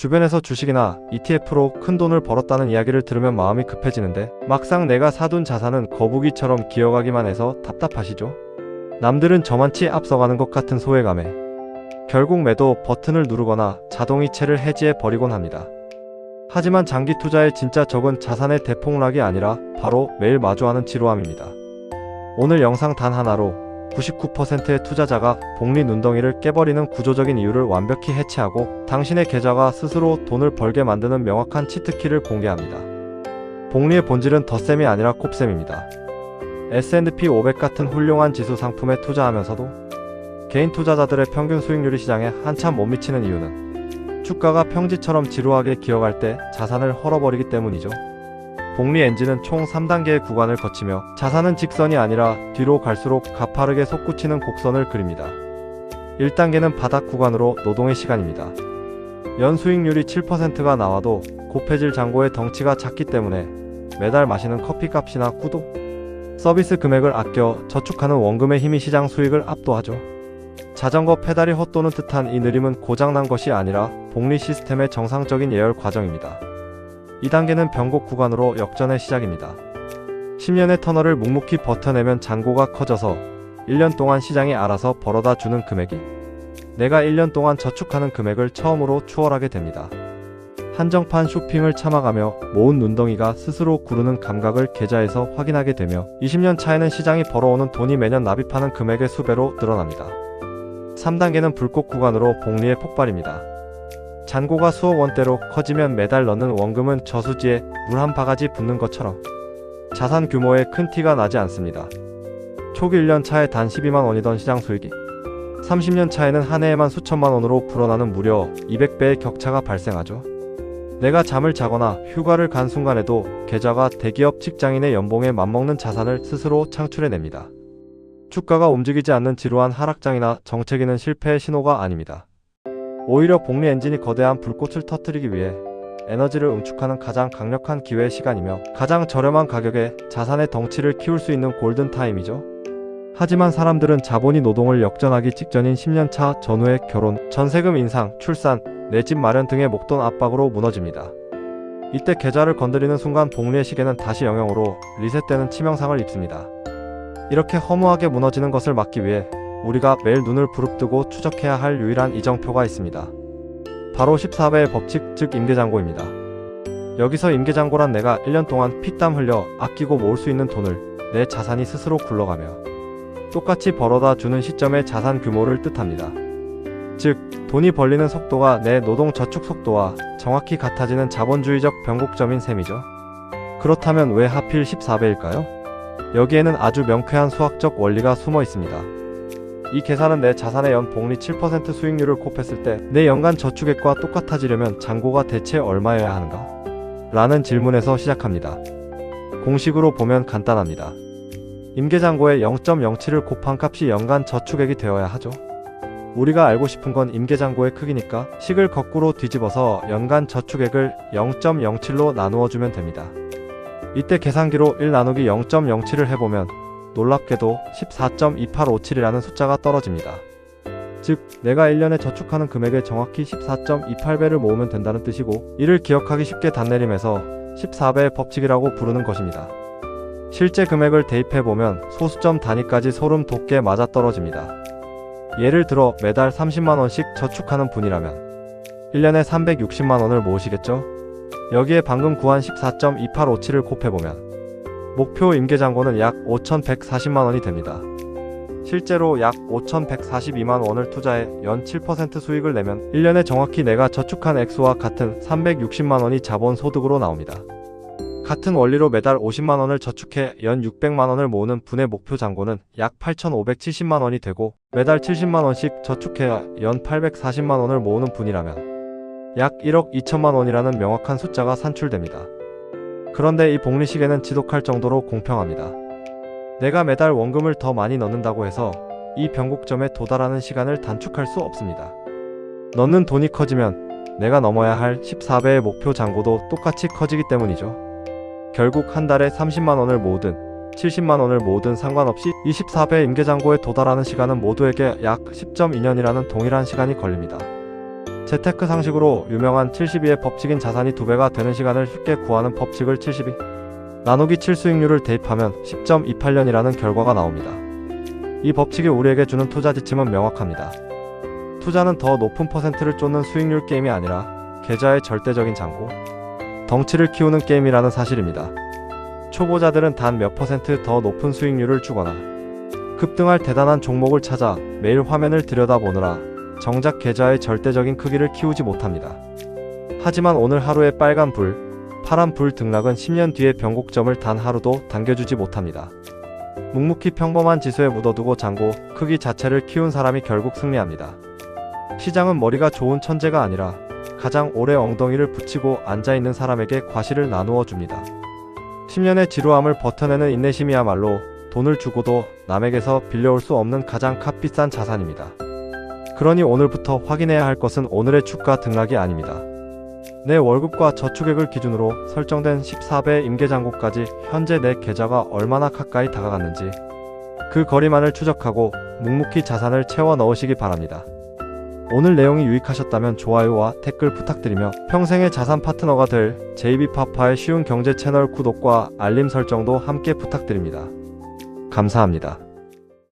주변에서 주식이나 ETF로 큰 돈을 벌었다는 이야기를 들으면 마음이 급해지는데 막상 내가 사둔 자산은 거북이처럼 기어가기만 해서 답답하시죠? 남들은 저만치 앞서가는 것 같은 소외감에 결국 매도 버튼을 누르거나 자동이체를 해지해 버리곤 합니다. 하지만 장기 투자의 진짜 적은 자산의 대폭락이 아니라 바로 매일 마주하는 지루함입니다. 오늘 영상 단 하나로 99%의 투자자가 복리 눈덩이를 깨버리는 구조적인 이유를 완벽히 해체하고 당신의 계좌가 스스로 돈을 벌게 만드는 명확한 치트키를 공개합니다. 복리의 본질은 덧셈이 아니라 곱셈입니다. S&P 500 같은 훌륭한 지수 상품에 투자하면서도 개인 투자자들의 평균 수익률이 시장에 한참 못 미치는 이유는 주가가 평지처럼 지루하게 기어갈 때 자산을 헐어버리기 때문이죠. 복리 엔진은 총 3단계의 구간을 거치며 자산은 직선이 아니라 뒤로 갈수록 가파르게 솟구치는 곡선을 그립니다. 1단계는 바닥 구간으로 노동의 시간입니다. 연 수익률이 7%가 나와도 곱해질 잔고의 덩치가 작기 때문에 매달 마시는 커피값이나 구독, 서비스 금액을 아껴 저축하는 원금의 힘이 시장 수익을 압도하죠. 자전거 페달이 헛도는 듯한 이 느림은 고장난 것이 아니라 복리 시스템의 정상적인 예열 과정입니다. 2단계는 변곡 구간으로 역전의 시작입니다. 10년의 터널을 묵묵히 버텨내면 잔고가 커져서 1년 동안 시장이 알아서 벌어다 주는 금액이 내가 1년 동안 저축하는 금액을 처음으로 추월하게 됩니다. 한정판 쇼핑을 참아가며 모은 눈덩이가 스스로 구르는 감각을 계좌에서 확인하게 되며 20년 차에는 시장이 벌어오는 돈이 매년 납입하는 금액의 수배로 늘어납니다. 3단계는 불꽃 구간으로 복리의 폭발입니다. 잔고가 수억 원대로 커지면 매달 넣는 원금은 저수지에 물 한 바가지 붓는 것처럼 자산 규모에 큰 티가 나지 않습니다. 초기 1년 차에 단 12만 원이던 시장 수익이 30년 차에는 한 해에만 수천만 원으로 불어나는 무려 200배의 격차가 발생하죠. 내가 잠을 자거나 휴가를 간 순간에도 계좌가 대기업 직장인의 연봉에 맞먹는 자산을 스스로 창출해냅니다. 주가가 움직이지 않는 지루한 하락장이나 정체기는 실패의 신호가 아닙니다. 오히려 복리 엔진이 거대한 불꽃을 터뜨리기 위해 에너지를 응축하는 가장 강력한 기회의 시간이며 가장 저렴한 가격에 자산의 덩치를 키울 수 있는 골든타임이죠. 하지만 사람들은 자본이 노동을 역전하기 직전인 10년차 전후의 결혼, 전세금 인상, 출산, 내 집 마련 등의 목돈 압박으로 무너집니다. 이때 계좌를 건드리는 순간 복리의 시계는 다시 0으로 리셋되는 치명상을 입습니다. 이렇게 허무하게 무너지는 것을 막기 위해 우리가 매일 눈을 부릅뜨고 추적해야 할 유일한 이정표가 있습니다. 바로 14배의 법칙, 즉 임계잔고입니다. 여기서 임계잔고란 내가 1년 동안 피땀 흘려 아끼고 모을 수 있는 돈을 내 자산이 스스로 굴러가며 똑같이 벌어다 주는 시점의 자산 규모를 뜻합니다. 즉, 돈이 벌리는 속도가 내 노동 저축 속도와 정확히 같아지는 자본주의적 변곡점인 셈이죠. 그렇다면 왜 하필 14배일까요? 여기에는 아주 명쾌한 수학적 원리가 숨어 있습니다. 이 계산은 내 자산의 연 복리 7% 수익률을 곱했을 때 내 연간 저축액과 똑같아지려면 잔고가 대체 얼마여야 하는가? 라는 질문에서 시작합니다. 공식으로 보면 간단합니다. 임계잔고의 0.07을 곱한 값이 연간 저축액이 되어야 하죠. 우리가 알고 싶은 건 임계잔고의 크기니까 식을 거꾸로 뒤집어서 연간 저축액을 0.07로 나누어주면 됩니다. 이때 계산기로 1 나누기 0.07을 해보면 놀랍게도 14.2857이라는 숫자가 떨어집니다. 즉, 내가 1년에 저축하는 금액의 정확히 14.28배를 모으면 된다는 뜻이고, 이를 기억하기 쉽게 단내림해서 14배의 법칙이라고 부르는 것입니다. 실제 금액을 대입해보면 소수점 단위까지 소름 돋게 맞아떨어집니다. 예를 들어 매달 30만원씩 저축하는 분이라면 1년에 360만원을 모으시겠죠? 여기에 방금 구한 14.2857을 곱해보면 목표 임계잔고는 약 5,140만원이 됩니다. 실제로 약 5,142만원을 투자해 연 7% 수익을 내면 1년에 정확히 내가 저축한 액수와 같은 360만원이 자본소득으로 나옵니다. 같은 원리로 매달 50만원을 저축해 연 600만원을 모으는 분의 목표 잔고는 약 8,570만원이 되고, 매달 70만원씩 저축해야 연 840만원을 모으는 분이라면 약 1억 2천만원이라는 명확한 숫자가 산출됩니다. 그런데 이 복리시계는 지독할 정도로 공평합니다. 내가 매달 원금을 더 많이 넣는다고 해서 이 변곡점에 도달하는 시간을 단축할 수 없습니다. 넣는 돈이 커지면 내가 넘어야 할 14배의 목표 잔고도 똑같이 커지기 때문이죠. 결국 한 달에 30만원을 모으든 70만원을 모으든 상관없이 24배 임계잔고에 도달하는 시간은 모두에게 약 10.2년이라는 동일한 시간이 걸립니다. 재테크 상식으로 유명한 72의 법칙인 자산이 2배가 되는 시간을 쉽게 구하는 법칙을 72 나누기 7 수익률을 대입하면 10.28년이라는 결과가 나옵니다. 이 법칙이 우리에게 주는 투자 지침은 명확합니다. 투자는 더 높은 퍼센트를 쫓는 수익률 게임이 아니라 계좌의 절대적인 잔고, 덩치를 키우는 게임이라는 사실입니다. 초보자들은 단 몇 퍼센트 더 높은 수익률을 주거나 급등할 대단한 종목을 찾아 매일 화면을 들여다보느라 정작 계좌의 절대적인 크기를 키우지 못합니다. 하지만 오늘 하루의 빨간 불, 파란 불 등락은 10년 뒤의 변곡점을 단 하루도 당겨주지 못합니다. 묵묵히 평범한 지수에 묻어두고 잔고 크기 자체를 키운 사람이 결국 승리합니다. 시장은 머리가 좋은 천재가 아니라 가장 오래 엉덩이를 붙이고 앉아있는 사람에게 과실을 나누어 줍니다. 10년의 지루함을 버텨내는 인내심이야말로 돈을 주고도 남에게서 빌려올 수 없는 가장 값비싼 자산입니다. 그러니 오늘부터 확인해야 할 것은 오늘의 주가 등락이 아닙니다. 내 월급과 저축액을 기준으로 설정된 14배 임계잔고까지 현재 내 계좌가 얼마나 가까이 다가갔는지 그 거리만을 추적하고 묵묵히 자산을 채워 넣으시기 바랍니다. 오늘 내용이 유익하셨다면 좋아요와 댓글 부탁드리며 평생의 자산 파트너가 될 JB파파의 쉬운 경제 채널 구독과 알림 설정도 함께 부탁드립니다. 감사합니다.